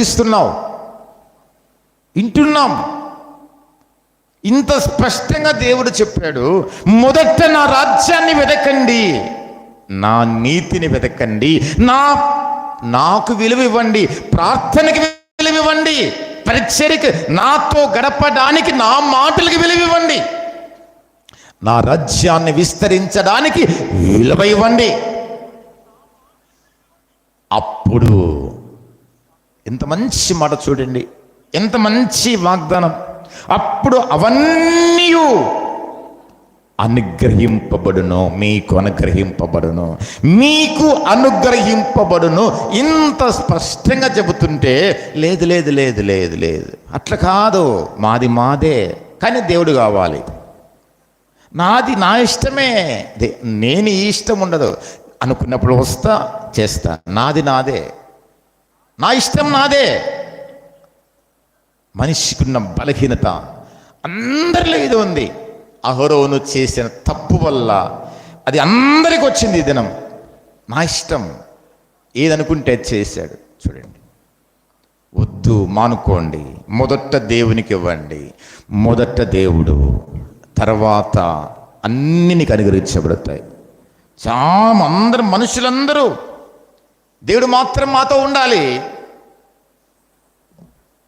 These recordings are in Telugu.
బ్రతికిస్తున్నావు? వింటున్నాం. ఇంత స్పష్టంగా దేవుడు చెప్పాడు, మొదట నా రాజ్యాన్ని వెతకండి, నా నీతిని వెతకండి, నాకు విలువ ఇవ్వండి, ప్రార్థనకి విలువ ఇవ్వండి, పరిచర్యకి, నాతో గడపడానికి నా మాటలకి విలువ ఇవ్వండి, నా రాజ్యాన్ని విస్తరించడానికి విలువ ఇవ్వండి. అప్పుడు ఎంత మంచి మాట చూడండి, ఎంత మంచి వాగ్దానం. అప్పుడు అవన్నీ అనుగ్రహింపబడును, మీకు అనుగ్రహింపబడును, మీకు అనుగ్రహింపబడును. ఇంత స్పష్టంగా చెబుతుంటే లేదు లేదు లేదు లేదు లేదు అట్లా కాదు, మాది మాదే, కానీ దేవుడు కావాలి. నాది నా ఇష్టమే, నేను ఈ ఇష్టం ఉండదు అనుకున్నప్పుడు వస్తా చేస్తా, నాది నాదే, నా ఇష్టం నాదే. మనిషికున్న బలహీనత అందరిలో ఇది ఉంది. అహరోను చేసిన తప్పు వల్ల అది అందరికి వచ్చింది. ఈ దినం నా ఇష్టం ఏదనుకుంటే చేశాడు. చూడండి, వద్దు, మానుకోండి. మొదట దేవునికి ఇవ్వండి, మొదట దేవుడు, తర్వాత అన్ని నీకు అనుగ్రహించబడతాయి. చాలా మనుషులందరూ దేవుడు మాత్రం మాతో ఉండాలి,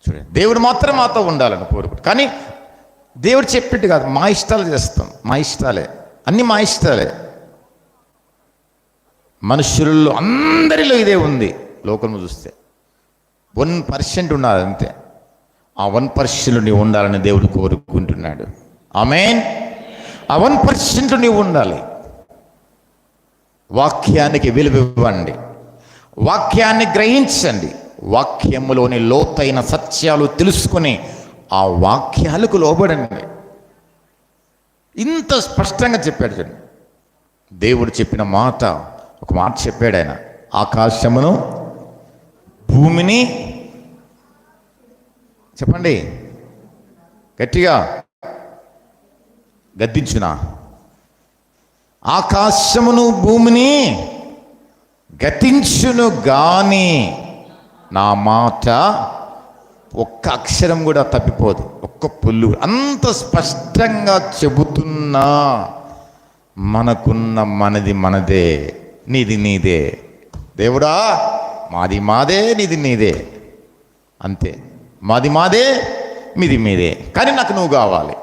చూడండి, దేవుడు మాత్రం మాతో ఉండాలని కోరుకుంటు. కానీ దేవుడు చెప్పిట్టు కాదు, మా ఇష్టాలు చేస్తాం, మా ఇష్టాలే, అన్నీ మా ఇష్టాలే. మనుషుల్లో అందరిలో ఇదే ఉంది. లోకంలో చూస్తే 1% ఉండాలి అంతే. ఆ 1% నీవు ఉండాలని దేవుడు కోరుకుంటున్నాడు. ఆమేన్. ఆ 1% నీవు ఉండాలి. వాక్యానికి విలువ ఇవ్వండి, వాక్యాన్ని గ్రహించండి, వాక్యములోని లోతైన సత్యాలు తెలుసుకుని ఆ వాక్యాలకు లోబడండి. ఇంత స్పష్టంగా చెప్పాడు. చూడండి, దేవుడు చెప్పిన మాట, ఒక మాట చెప్పాడు ఆయన, ఆకాశమును భూమిని, చెప్పండి గట్టిగా, గద్దించునా, ఆకాశమును భూమిని గతించును గాని నా మాట ఒక్క అక్షరం కూడా తప్పిపోదు, ఒక్క పుల్లు. అంత స్పష్టంగా చెబుతున్నా మనకున్న మనది మనదే, నీది నీదే. దేవుడా, మాది మాదే, నీది నీదే, అంతే. మాది మాదే, మీది మీదే, కానీ నాకు నువ్వు కావాలి,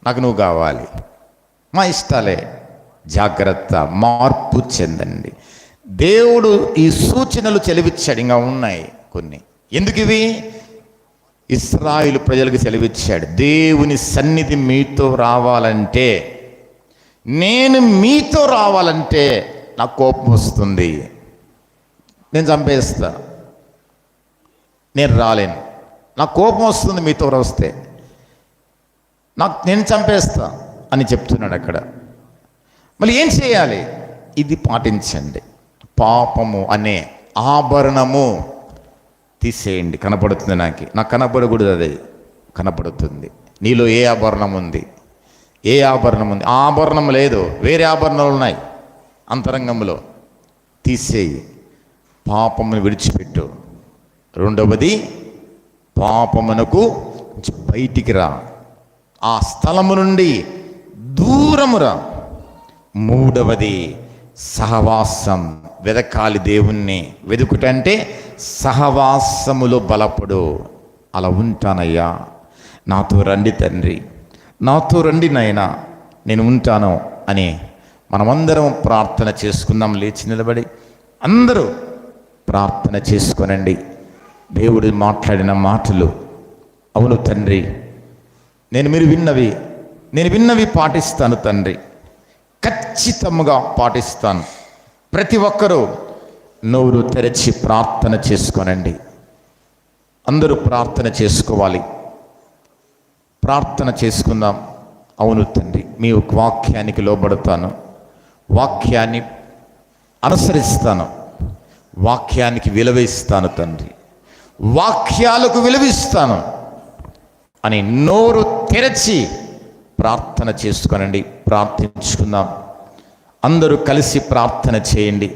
నాకు నువ్వు కావాలి. మా ఇష్టాలే. జాగ్రత్త, మార్పు చెందండి. దేవుడు ఈ సూచనలు చెలివిచ్చాడు, ఇంకా ఉన్నాయి కొన్ని. ఎందుకు ఇవి? ఇశ్రాయేలు ప్రజలకు సెలవిచ్చాడు, దేవుని సన్నిధి మీతో రావాలంటే, నేను మీతో రావాలంటే నాకు కోపం వస్తుంది, నేను చంపేస్తా, నేను రాలేను, నాకు కోపం వస్తుంది మీతో వస్తే, నేను చంపేస్తా అని చెప్తున్నాడు అక్కడ. మళ్ళీ ఏం చేయాలి? ఇది పాటించండి. పాపము అనే ఆభరణము తీసేయండి. కనపడుతుంది, నాకు కనపడకూడదు, అది కనపడుతుంది. నీలో ఏ ఆభరణం ఉంది? ఏ ఆభరణం ఉంది? ఆభరణం లేదు, వేరే ఆభరణాలు ఉన్నాయి అంతరంగంలో. తీసేయి, పాపమును విడిచిపెట్టు. రెండవది, పాపమునకు బయటికి రా, ఆ స్థలము నుండి దూరమురా. మూడవది, సహవాసం వెదకాలి. దేవుణ్ణి వెదుకుటంటే సహవాసములో బలపడు. అలా ఉంటానయ్యా, నాతో రండి తండ్రి, నాతో రండి నాయనా, నేను ఉంటాను అని మనమందరం ప్రార్థన చేసుకుందాం. లేచి నిలబడి అందరూ ప్రార్థన చేసుకోనండి. దేవుడు మాట్లాడిన మాటలు, అవును తండ్రి, నేను విన్నవి పాటిస్తాను తండ్రి, ఖచ్చితంగా పాటిస్తాను. ప్రతి ఒక్కరూ నోరు తెరచి ప్రార్థన చేసుకోనండి. అందరూ ప్రార్థన చేసుకోవాలి. ప్రార్థన చేసుకుందాం. అవును తండ్రి, మీ వాక్యానికి లోబడతాను, వాక్యాన్ని అనుసరిస్తాను, వాక్యానికి విలువ ఇస్తాను తండ్రి, వాక్యాలకు విలువిస్తాను అని నోరు తెరచి ప్రార్థన చేసుకోనండి. ప్రార్థించుకుందాం. అందరూ కలిసి ప్రార్థన చేయండి.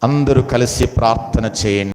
అందరూ కలిసి ప్రార్థన చేయండి.